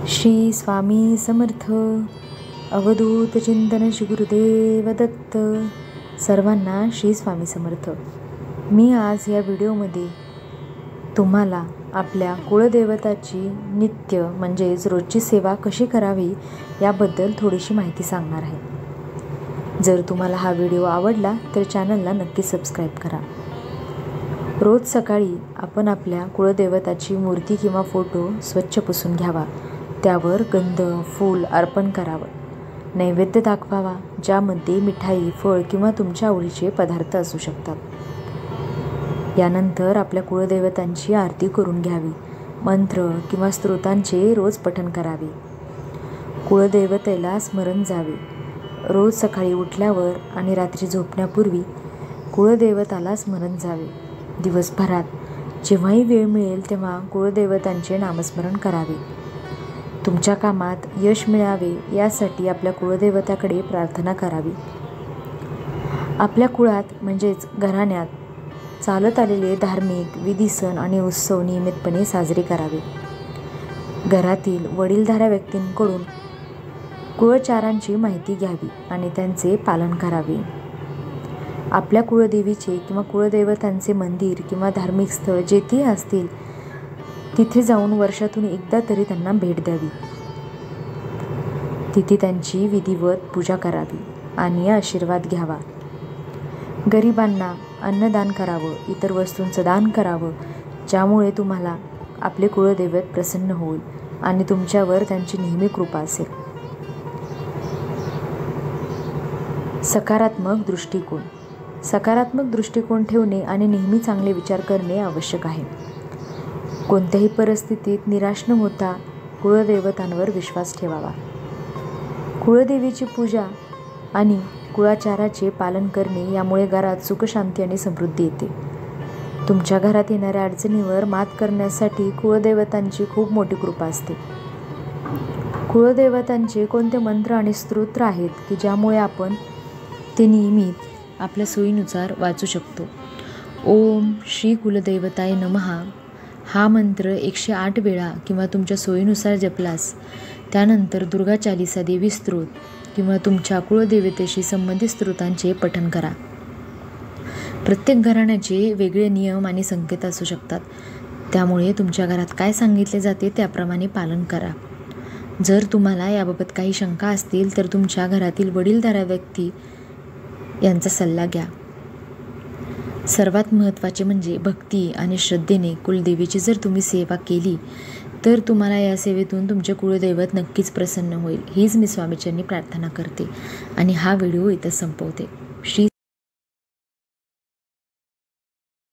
श्री स्वामी समर्थ. अवधूत चिंतन श्री गुरुदेव दत्त. सर्वांना श्री स्वामी समर्थ. मी आज या व्हिडिओमध्ये तुम्हाला आपल्या कुळदेवताची नित्य म्हणजेच रोजची सेवा कशी करावी याबद्दल थोडीशी माहिती सांगणार आहे. जर तुम्हाला हा व्हिडिओ आवडला तर चॅनलला नक्की सबस्क्राईब करा. रोज सकाळी आपण आपल्या कुळदेवताची मूर्ती किंवा फोटो स्वच्छ पुसून घ्यावा. त्यावर गंध फूल अर्पण करावं. नैवेद्य दाखवावा, ज्यामध्ये मिठाई फळ किंवा तुमच्या आवडीचे पदार्थ असू शकतात. यानंतर आपल्या कुळदेवतांची आरती करून घ्यावी. मंत्र किंवा स्तोत्रांचे रोज पठण करावे. कुळदेवतेला स्मरण जावे. रोज सकाळी उठल्यावर आणि रात्री झोपण्यापूर्वी कुळदेवताला स्मरण जावे. दिवसभरात जेव्हाही वेळ मिळेल तेव्हा कुळदेवतांचे नामस्मरण करावे. तुमच्या कामात यश मिळावे यासाठी आपल्या कुळदेवताकडे प्रार्थना करावी. आपल्या कुळात म्हणजेच घराण्यात चालत आलेले धार्मिक विधी सण आणि उत्सव नियमितपणे साजरे करावे. घरातील वडीलधाऱ्या व्यक्तींकडून कुळाचारांची माहिती घ्यावी आणि त्यांचे पालन करावे. आपल्या कुळदेवीचे किंवा कुळदेवतांचे मंदिर किंवा धार्मिक स्थळ जेथे असतील तिथे जाऊन वर्षातून एकदा तरी त्यांना भेट द्यावी. तिथे त्यांची विधिवत पूजा करावी आणि आशीर्वाद घ्यावा. गरिबांना अन्नदान करावं, इतर वस्तूंचं दान करावं, ज्यामुळे तुम्हाला आपले कुळदैवत प्रसन्न होईल आणि तुमच्यावर त्यांची नेहमी कृपा असेल. सकारात्मक दृष्टिकोन. सकारात्मक दृष्टिकोन ठेवणे आणि नेहमी चांगले विचार करणे आवश्यक आहे. कोणत्याही परिस्थितीत निराश न होता कुळदेवतांवर विश्वास ठेवावा. कुळदेवीची पूजा आणि कुळाचाराचे पालन करणे यामुळे घरात सुखशांती आणि समृद्धी येते. तुमच्या घरात येणाऱ्या अडचणीवर मात करण्यासाठी कुळदेवतांची खूप मोठी कृपा असते. कुळदेवतांचे कोणते मंत्र आणि स्तोत्र आहेत की ज्यामुळे आपण ते नियमित आपल्या सोयीनुसार वाचू शकतो. ओम श्री कुलदैवताय नमः हा मंत्र 108 वेळा किंवा तुमच्या सोयीनुसार जपलास. त्यानंतर दुर्गा चालीसा, देवी स्तोत्र किंवा तुमच्या कुळदेवतेशी संबंधित स्तोत्रांचे पठण करा. प्रत्येक घराण्याचे वेगळे नियम आणि संकेत असू शकतात, त्यामुळे तुमच्या घरात काय सांगितले जाते त्याप्रमाणे पालन करा. जर तुम्हाला याबाबत काही शंका असतील तर तुमच्या घरातील वडीलधाऱ्या व्यक्ती यांचा सल्ला घ्या. सर्वात महत्त्वाचे म्हणजे भक्ती आणि श्रद्धेने कुलदेवीची जर तुम्ही सेवा केली तर तुम्हाला या सेवेतून तुमचे कुळदैवत नक्कीच प्रसन्न होईल. हीच मी स्वामीचरणी प्रार्थना करते आणि हा व्हिडिओ इथं संपवते. श्री